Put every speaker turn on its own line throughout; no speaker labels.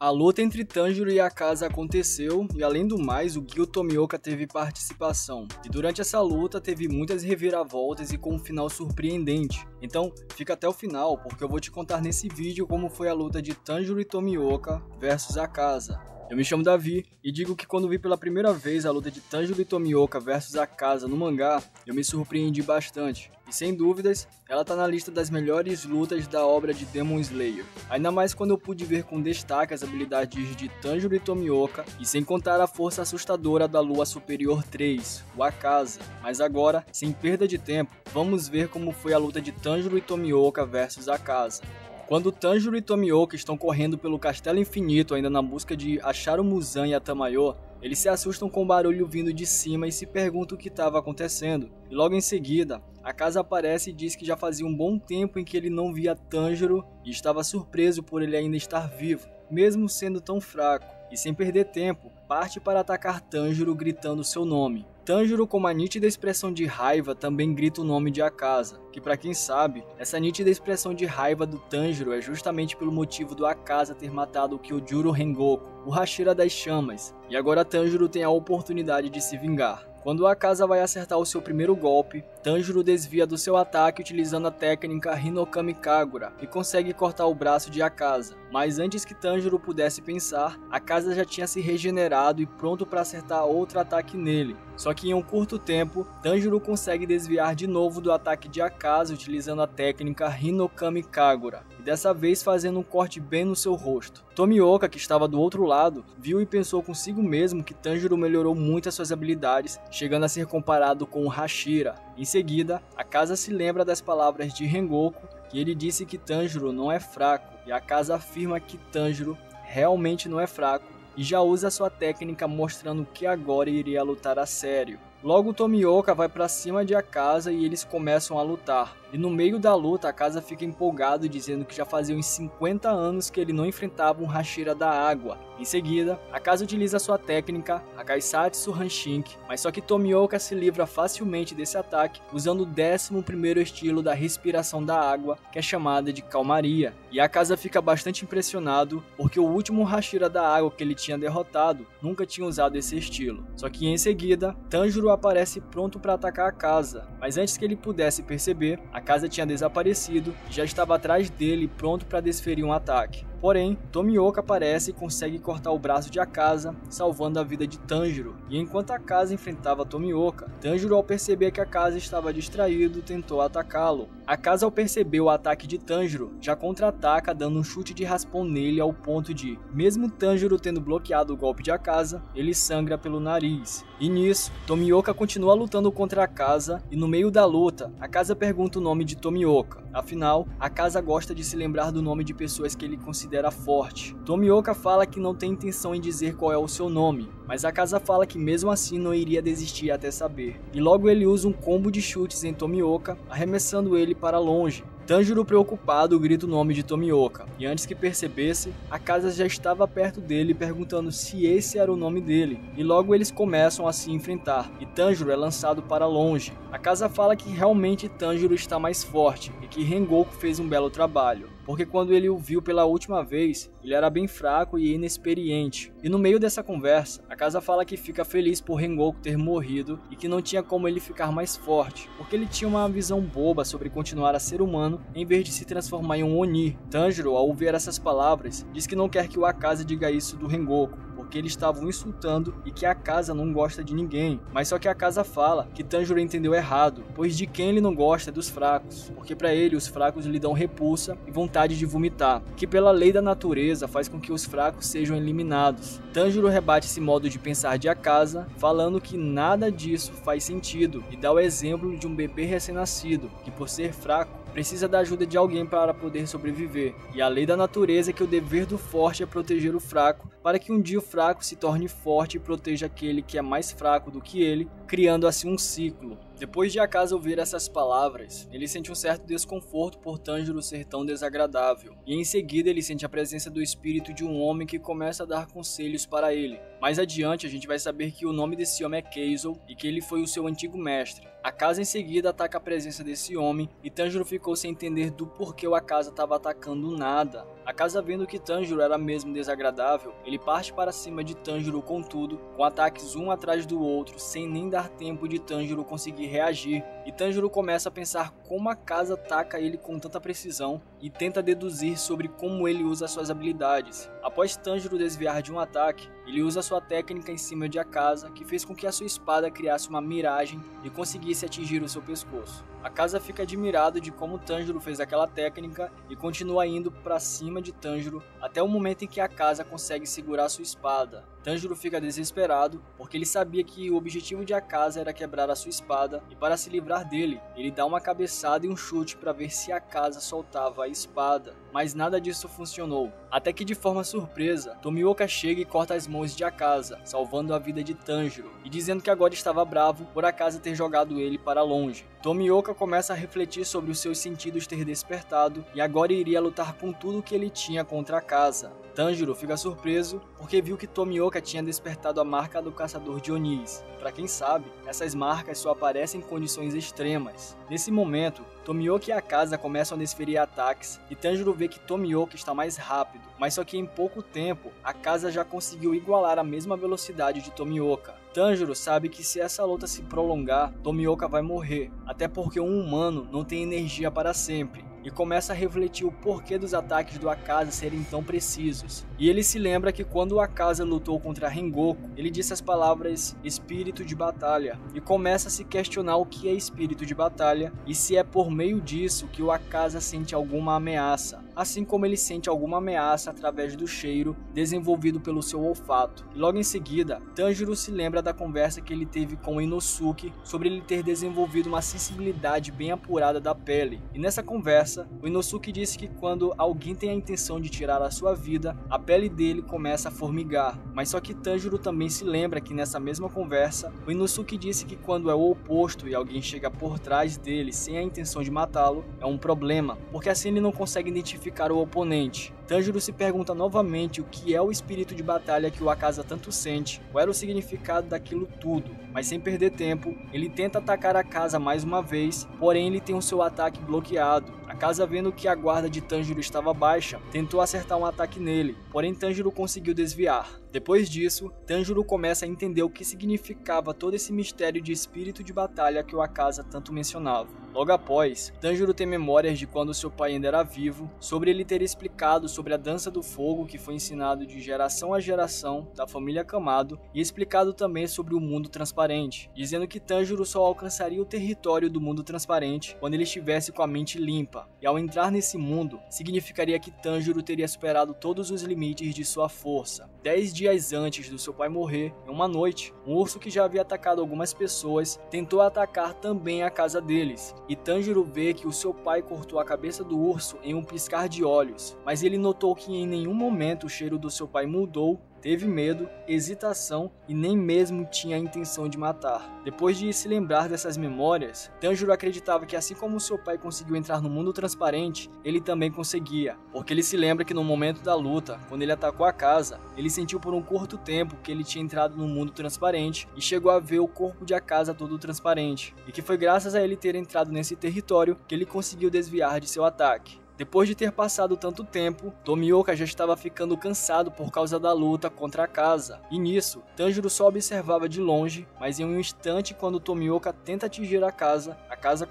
A luta entre Tanjiro e Akaza aconteceu e, além do mais, o Gyu Tomioka teve participação. E durante essa luta teve muitas reviravoltas e com um final surpreendente. Então fica até o final, porque eu vou te contar nesse vídeo como foi a luta de Tanjiro e Tomioka versus Akaza. Eu me chamo Davi e digo que quando vi pela primeira vez a luta de Tanjiro e Tomioka versus Akaza no mangá, eu me surpreendi bastante. E sem dúvidas, ela tá na lista das melhores lutas da obra de Demon Slayer. Ainda mais quando eu pude ver com destaque as habilidades de Tanjiro e Tomioka, e sem contar a força assustadora da Lua Superior 3, o Akaza. Mas agora, sem perda de tempo, vamos ver como foi a luta de Tanjiro e Tomioka versus Akaza. Quando Tanjiro e Tomioka estão correndo pelo Castelo Infinito ainda na busca de achar o Muzan e a Tamayo, eles se assustam com o barulho vindo de cima e se perguntam o que estava acontecendo. E logo em seguida, Akaza aparece e diz que já fazia um bom tempo em que ele não via Tanjiro e estava surpreso por ele ainda estar vivo, mesmo sendo tão fraco. E sem perder tempo, parte para atacar Tanjiro gritando seu nome. Tanjiro, com uma nítida expressão de raiva, também grita o nome de Akaza, que pra quem sabe, essa nítida expressão de raiva do Tanjiro é justamente pelo motivo do Akaza ter matado o Kyojuro Rengoku, o Hashira das Chamas, e agora Tanjiro tem a oportunidade de se vingar. Quando Akaza vai acertar o seu primeiro golpe, Tanjiro desvia do seu ataque utilizando a técnica Hinokami Kagura e consegue cortar o braço de Akaza. Mas antes que Tanjiro pudesse pensar, Akaza já tinha se regenerado e pronto para acertar outro ataque nele. Só que em um curto tempo, Tanjiro consegue desviar de novo do ataque de Akaza utilizando a técnica Hinokami Kagura, e dessa vez fazendo um corte bem no seu rosto. Tomioka, que estava do outro lado, viu e pensou consigo mesmo que Tanjiro melhorou muito as suas habilidades, chegando a ser comparado com o Hashira. Em seguida, Akaza se lembra das palavras de Rengoku, que ele disse que Tanjiro não é fraco, e Akaza afirma que Tanjiro realmente não é fraco, e já usa sua técnica mostrando que agora iria lutar a sério. Logo Tomioka vai pra cima de Akaza e eles começam a lutar. E no meio da luta, Akaza fica empolgado dizendo que já fazia uns 50 anos que ele não enfrentava um Hashira da água. Em seguida, Akaza utiliza sua técnica, a Kaisatsu Hanshinki, mas só que Tomioka se livra facilmente desse ataque usando o 11º estilo da respiração da água, que é chamada de calmaria. E Akaza fica bastante impressionado porque o último Hashira da água que ele tinha derrotado nunca tinha usado esse estilo. Só que em seguida, Tanjiro aparece pronto para atacar Akaza, mas antes que ele pudesse perceber, Akaza tinha desaparecido e já estava atrás dele pronto para desferir um ataque. Porém, Tomioka aparece e consegue cortar o braço de Akaza, salvando a vida de Tanjiro. E enquanto Akaza enfrentava Tomioka, Tanjiro, ao perceber que Akaza estava distraído, tentou atacá-lo. Akaza, ao perceber o ataque de Tanjiro, já contra-ataca dando um chute de raspão nele ao ponto de, mesmo Tanjiro tendo bloqueado o golpe de Akaza, ele sangra pelo nariz. E nisso, Tomioka continua lutando contra Akaza e no meio da luta, Akaza pergunta o nome de Tomioka. Afinal, Akaza gosta de se lembrar do nome de pessoas que ele considera forte. Tomioka fala que não tem intenção em dizer qual é o seu nome, mas Akaza fala que mesmo assim não iria desistir até saber. E logo ele usa um combo de chutes em Tomioka, arremessando ele para longe. Tanjiro, preocupado, grita o nome de Tomioka, e antes que percebesse, Akaza já estava perto dele perguntando se esse era o nome dele, e logo eles começam a se enfrentar, e Tanjiro é lançado para longe. Akaza fala que realmente Tanjiro está mais forte, e que Rengoku fez um belo trabalho, porque quando ele o viu pela última vez, ele era bem fraco e inexperiente. E no meio dessa conversa, Akaza fala que fica feliz por Rengoku ter morrido e que não tinha como ele ficar mais forte, porque ele tinha uma visão boba sobre continuar a ser humano em vez de se transformar em um Oni. Tanjiro, ao ouvir essas palavras, diz que não quer que o Akaza diga isso do Rengoku, porque eles estavam insultando e que Akaza não gosta de ninguém. Mas só que Akaza fala que Tanjiro entendeu errado, pois de quem ele não gosta é dos fracos, porque para ele os fracos lhe dão repulsa e vontade de vomitar, que pela lei da natureza faz com que os fracos sejam eliminados. Tanjiro rebate esse modo de pensar de Akaza, falando que nada disso faz sentido e dá o exemplo de um bebê recém-nascido, que por ser fraco, precisa da ajuda de alguém para poder sobreviver. E a lei da natureza é que o dever do forte é proteger o fraco, para que um dia o fraco se torne forte e proteja aquele que é mais fraco do que ele, criando assim um ciclo. Depois de Akaza ouvir essas palavras, ele sente um certo desconforto por Tanjiro ser tão desagradável, e em seguida ele sente a presença do espírito de um homem que começa a dar conselhos para ele. Mais adiante a gente vai saber que o nome desse homem é Keizo e que ele foi o seu antigo mestre. Akaza em seguida ataca a presença desse homem e Tanjiro ficou sem entender do porquê o Akaza estava atacando nada. A casa, vendo que Tanjiro era mesmo desagradável, ele parte para cima de Tanjiro com tudo, com ataques um atrás do outro, sem nem dar tempo de Tanjiro conseguir reagir, e Tanjiro começa a pensar como a casa ataca ele com tanta precisão e tenta deduzir sobre como ele usa suas habilidades. Após Tanjiro desviar de um ataque, ele usa sua técnica em cima de Akaza, que fez com que a sua espada criasse uma miragem e conseguisse atingir o seu pescoço. Akaza fica admirado de como Tanjiro fez aquela técnica e continua indo para cima de Tanjiro até o momento em que Akaza consegue segurar sua espada. Tanjiro fica desesperado porque ele sabia que o objetivo de Akaza era quebrar a sua espada, e para se livrar dele, ele dá uma cabeçada e um chute para ver se Akaza soltava a espada, mas nada disso funcionou. Até que, de forma surpresa, Tomioka chega e corta as mãos de Akaza, salvando a vida de Tanjiro, e dizendo que agora estava bravo por Akaza ter jogado ele para longe. Tomioka começa a refletir sobre os seus sentidos ter despertado e agora iria lutar com tudo que ele tinha contra Akaza. Tanjiro fica surpreso porque viu que Tomioka tinha despertado a marca do caçador de Onis. Para quem sabe, essas marcas só aparecem em condições extremas. Nesse momento, Tomioka e Akaza começam a desferir ataques e Tanjiro vê que Tomioka está mais rápido, mas só que em pouco tempo, Akaza já conseguiu igualar a mesma velocidade de Tomioka. Tanjiro sabe que se essa luta se prolongar, Tomioka vai morrer, até porque um humano não tem energia para sempre, e começa a refletir o porquê dos ataques do Akaza serem tão precisos. E ele se lembra que quando o Akaza lutou contra Rengoku, ele disse as palavras espírito de batalha, e começa a se questionar o que é espírito de batalha e se é por meio disso que o Akaza sente alguma ameaça, assim como ele sente alguma ameaça através do cheiro desenvolvido pelo seu olfato. E logo em seguida, Tanjiro se lembra da conversa que ele teve com Inosuke sobre ele ter desenvolvido uma sensibilidade bem apurada da pele, e nessa conversa o Inosuke disse que quando alguém tem a intenção de tirar a sua vida, a pele dele começa a formigar. Mas só que Tanjiro também se lembra que nessa mesma conversa, o Inosuke disse que quando é o oposto e alguém chega por trás dele sem a intenção de matá-lo, é um problema, porque assim ele não consegue identificar o oponente. Tanjiro se pergunta novamente o que é o espírito de batalha que o Akaza tanto sente, qual era o significado daquilo tudo, mas sem perder tempo, ele tenta atacar Akaza mais uma vez, porém ele tem o seu ataque bloqueado. Akaza, vendo que a guarda de Tanjiro estava baixa, tentou acertar um ataque nele, porém Tanjiro conseguiu desviar. Depois disso, Tanjiro começa a entender o que significava todo esse mistério de espírito de batalha que o Akaza tanto mencionava. Logo após, Tanjiro tem memórias de quando seu pai ainda era vivo, sobre ele ter explicado sobre a dança do fogo que foi ensinado de geração a geração da família Kamado, e explicado também sobre o mundo transparente, dizendo que Tanjiro só alcançaria o território do mundo transparente quando ele estivesse com a mente limpa, e ao entrar nesse mundo, significaria que Tanjiro teria superado todos os limites de sua força. 10 dias antes do seu pai morrer, em uma noite, um urso que já havia atacado algumas pessoas tentou atacar também a casa deles, e Tanjiro vê que o seu pai cortou a cabeça do urso em um piscar de olhos, mas ele notou que em nenhum momento o cheiro do seu pai mudou, teve medo, hesitação e nem mesmo tinha a intenção de matar. Depois de se lembrar dessas memórias, Tanjiro acreditava que assim como seu pai conseguiu entrar no mundo transparente, ele também conseguia, porque ele se lembra que no momento da luta, quando ele atacou a casa, ele sentiu por um curto tempo que ele tinha entrado no mundo transparente e chegou a ver o corpo de Akaza todo transparente, e que foi graças a ele ter entrado nesse território que ele conseguiu desviar de seu ataque. Depois de ter passado tanto tempo, Tomioka já estava ficando cansado por causa da luta contra Akaza. E nisso, Tanjiro só observava de longe, mas em um instante quando Tomioka tenta atingir Akaza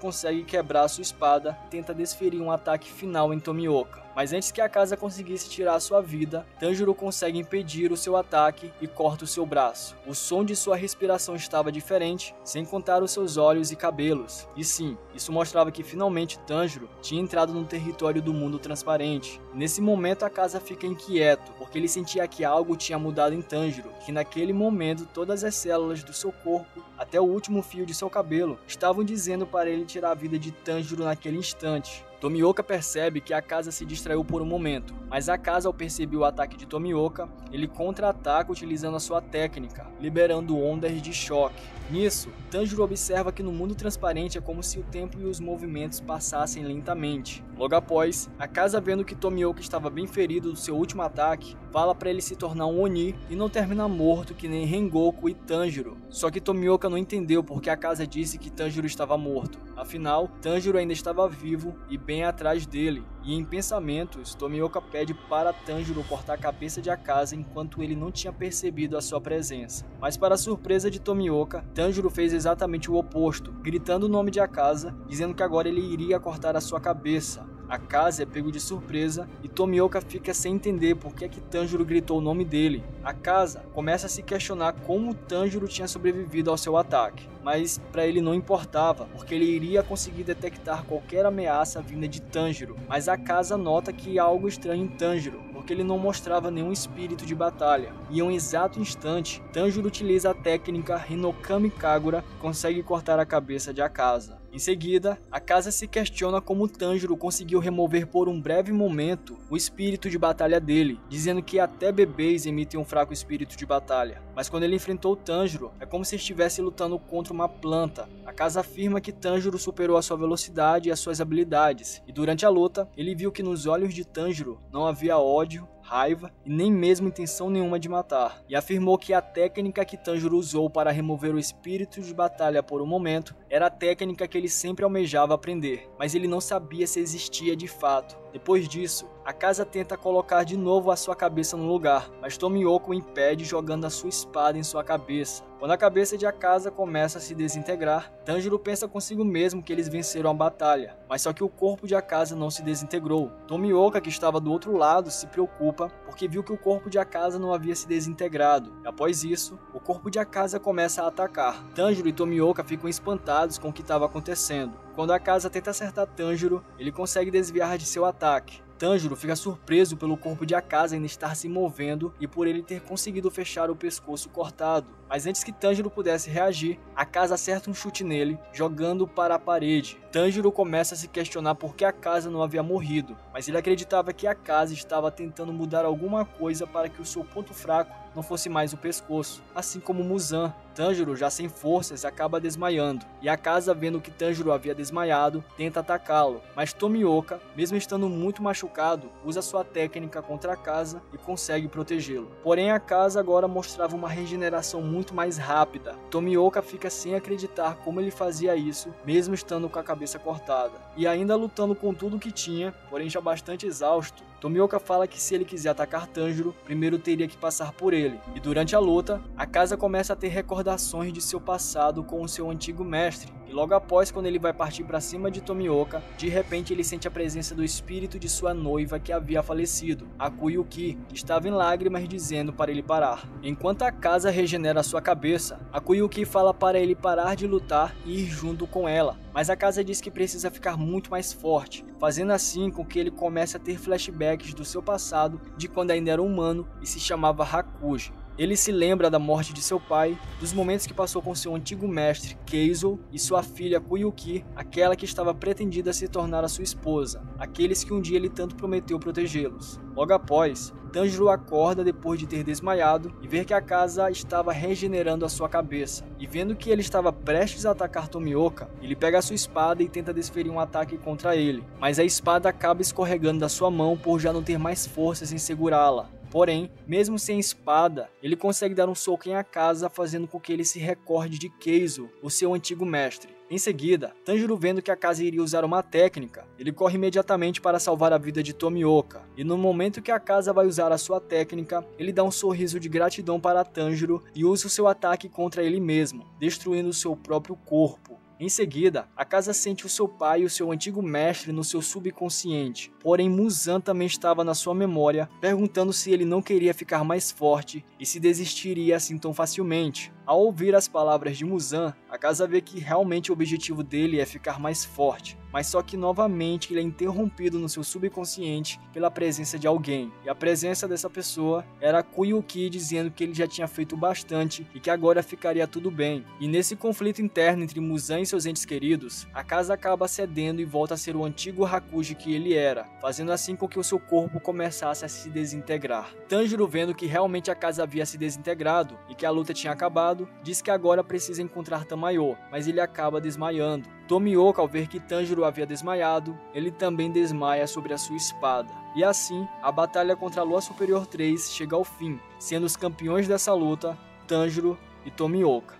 consegue quebrar sua espada e tenta desferir um ataque final em Tomioka. Mas antes que Akaza conseguisse tirar sua vida, Tanjiro consegue impedir o seu ataque e corta o seu braço. O som de sua respiração estava diferente, sem contar os seus olhos e cabelos. E sim, isso mostrava que finalmente Tanjiro tinha entrado no território do mundo transparente. E nesse momento Akaza fica inquieto, porque ele sentia que algo tinha mudado em Tanjiro, que naquele momento todas as células do seu corpo, até o último fio de seu cabelo, estavam dizendo para ele tirar a vida de Tanjiro naquele instante. Tomioka percebe que Akaza se distraiu por um momento, mas Akaza, ao perceber o ataque de Tomioka, ele contra-ataca utilizando a sua técnica, liberando ondas de choque. Nisso, Tanjiro observa que no mundo transparente é como se o tempo e os movimentos passassem lentamente. Logo após, Akaza, vendo que Tomioka estava bem ferido do seu último ataque, fala para ele se tornar um Oni e não terminar morto que nem Rengoku e Tanjiro. Só que Tomioka não entendeu porque Akaza disse que Tanjiro estava morto. Afinal, Tanjiro ainda estava vivo e bem atrás dele, e em pensamentos, Tomioka pede pede para Tanjiro cortar a cabeça de Akaza enquanto ele não tinha percebido a sua presença. Mas para a surpresa de Tomioka, Tanjiro fez exatamente o oposto, gritando o nome de Akaza, dizendo que agora ele iria cortar a sua cabeça. Akaza é pego de surpresa e Tomioka fica sem entender por que Tanjiro gritou o nome dele. Akaza começa a se questionar como Tanjiro tinha sobrevivido ao seu ataque, mas para ele não importava, porque ele iria conseguir detectar qualquer ameaça vinda de Tanjiro. Mas Akaza nota que há algo estranho em Tanjiro, porque ele não mostrava nenhum espírito de batalha. E em um exato instante, Tanjiro utiliza a técnica Hinokami Kagura e consegue cortar a cabeça de Akaza. Em seguida, Akaza se questiona como Tanjiro conseguiu remover por um breve momento o espírito de batalha dele, dizendo que até bebês emitem um fraco espírito de batalha. Mas quando ele enfrentou Tanjiro, é como se estivesse lutando contra uma planta. Akaza afirma que Tanjiro superou a sua velocidade e as suas habilidades, e durante a luta, ele viu que nos olhos de Tanjiro não havia ódio, raiva e nem mesmo intenção nenhuma de matar, e afirmou que a técnica que Tanjiro usou para remover o espírito de batalha por um momento era a técnica que ele sempre almejava aprender, mas ele não sabia se existia de fato. Depois disso, Akaza tenta colocar de novo a sua cabeça no lugar, mas Tomioka o impede jogando a sua espada em sua cabeça. Quando a cabeça de Akaza começa a se desintegrar, Tanjiro pensa consigo mesmo que eles venceram a batalha, mas só que o corpo de Akaza não se desintegrou. Tomioka, que estava do outro lado, se preocupa porque viu que o corpo de Akaza não havia se desintegrado. E após isso, o corpo de Akaza começa a atacar. Tanjiro e Tomioka ficam espantados com o que estava acontecendo. Quando Akaza tenta acertar Tanjiro, ele consegue desviar de seu ataque. Tanjiro fica surpreso pelo corpo de Akaza ainda estar se movendo e por ele ter conseguido fechar o pescoço cortado. Mas antes que Tanjiro pudesse reagir, Akaza acerta um chute nele, jogando para a parede. Tanjiro começa a se questionar por que Akaza não havia morrido, mas ele acreditava que Akaza estava tentando mudar alguma coisa para que o seu ponto fraco não fosse mais o pescoço, assim como Muzan. Tanjiro, já sem forças, acaba desmaiando, e Akaza, vendo que Tanjiro havia desmaiado, tenta atacá-lo, mas Tomioka, mesmo estando muito machucado, usa sua técnica contra Akaza e consegue protegê-lo. Porém, Akaza agora mostrava uma regeneração muito mais rápida. Tomioka fica sem acreditar como ele fazia isso, mesmo estando com a cabeça cortada, e ainda lutando com tudo que tinha, porém já bastante exausto. Tomioka fala que se ele quiser atacar Tanjiro, primeiro teria que passar por ele. E durante a luta, Akaza começa a ter recordações de seu passado com o seu antigo mestre. E logo após, quando ele vai partir para cima de Tomioka, de repente ele sente a presença do espírito de sua noiva que havia falecido, Akuyuki, que estava em lágrimas dizendo para ele parar. Enquanto Akaza regenera sua cabeça, Akuyuki fala para ele parar de lutar e ir junto com ela. Mas Akaza diz que precisa ficar muito mais forte, fazendo assim com que ele comece a ter flashbacks do seu passado, de quando ainda era humano e se chamava Hakuji. Ele se lembra da morte de seu pai, dos momentos que passou com seu antigo mestre, Keizo, e sua filha Kuyuki, aquela que estava pretendida a se tornar a sua esposa, aqueles que um dia ele tanto prometeu protegê-los. Logo após, Tanjiro acorda depois de ter desmaiado e ver que Akaza estava regenerando a sua cabeça. E vendo que ele estava prestes a atacar Tomioka, ele pega a sua espada e tenta desferir um ataque contra ele, mas a espada acaba escorregando da sua mão por já não ter mais forças em segurá-la. Porém, mesmo sem espada, ele consegue dar um soco em Akaza, fazendo com que ele se recorde de Keizo, o seu antigo mestre. Em seguida, Tanjiro, vendo que Akaza iria usar uma técnica, ele corre imediatamente para salvar a vida de Tomioka. E no momento que Akaza vai usar a sua técnica, ele dá um sorriso de gratidão para Tanjiro e usa o seu ataque contra ele mesmo, destruindo o seu próprio corpo. Em seguida, Akaza sente o seu pai e o seu antigo mestre no seu subconsciente, porém Muzan também estava na sua memória, perguntando se ele não queria ficar mais forte e se desistiria assim tão facilmente. Ao ouvir as palavras de Muzan, Akaza vê que realmente o objetivo dele é ficar mais forte, mas só que novamente ele é interrompido no seu subconsciente pela presença de alguém, e a presença dessa pessoa era Kuyuki, dizendo que ele já tinha feito bastante e que agora ficaria tudo bem. E nesse conflito interno entre Muzan e seus entes queridos, Akaza acaba cedendo e volta a ser o antigo Hakuji que ele era, fazendo assim com que o seu corpo começasse a se desintegrar. Tanjiro, vendo que realmente Akaza havia se desintegrado e que a luta tinha acabado, diz que agora precisa encontrar Tamayo, mas ele acaba desmaiando. Tomioka, ao ver que Tanjiro havia desmaiado, ele também desmaia sobre a sua espada. E assim, a batalha contra a Lua Superior 3 chega ao fim, sendo os campeões dessa luta Tanjiro e Tomioka.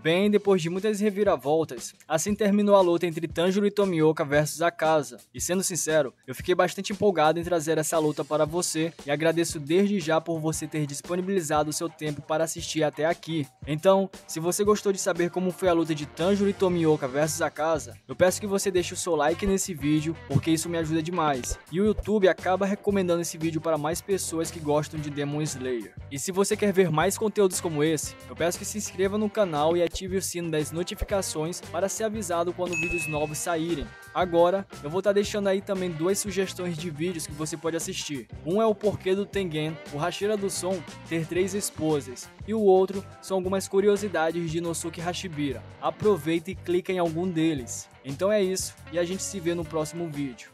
Bem, depois de muitas reviravoltas, assim terminou a luta entre Tanjiro e Tomioka versus Akaza. E sendo sincero, eu fiquei bastante empolgado em trazer essa luta para você e agradeço desde já por você ter disponibilizado o seu tempo para assistir até aqui. Então, se você gostou de saber como foi a luta de Tanjiro e Tomioka versus Akaza, eu peço que você deixe o seu like nesse vídeo, porque isso me ajuda demais. E o YouTube acaba recomendando esse vídeo para mais pessoas que gostam de Demon Slayer. E se você quer ver mais conteúdos como esse, eu peço que se inscreva no canal e ative o sino das notificações para ser avisado quando vídeos novos saírem. Agora, eu vou estar deixando aí também duas sugestões de vídeos que você pode assistir. Um é o porquê do Tengen, o Hashira do Som, ter 3 esposas. E o outro são algumas curiosidades de Inosuke Hashibira. Aproveita e clica em algum deles. Então é isso, e a gente se vê no próximo vídeo.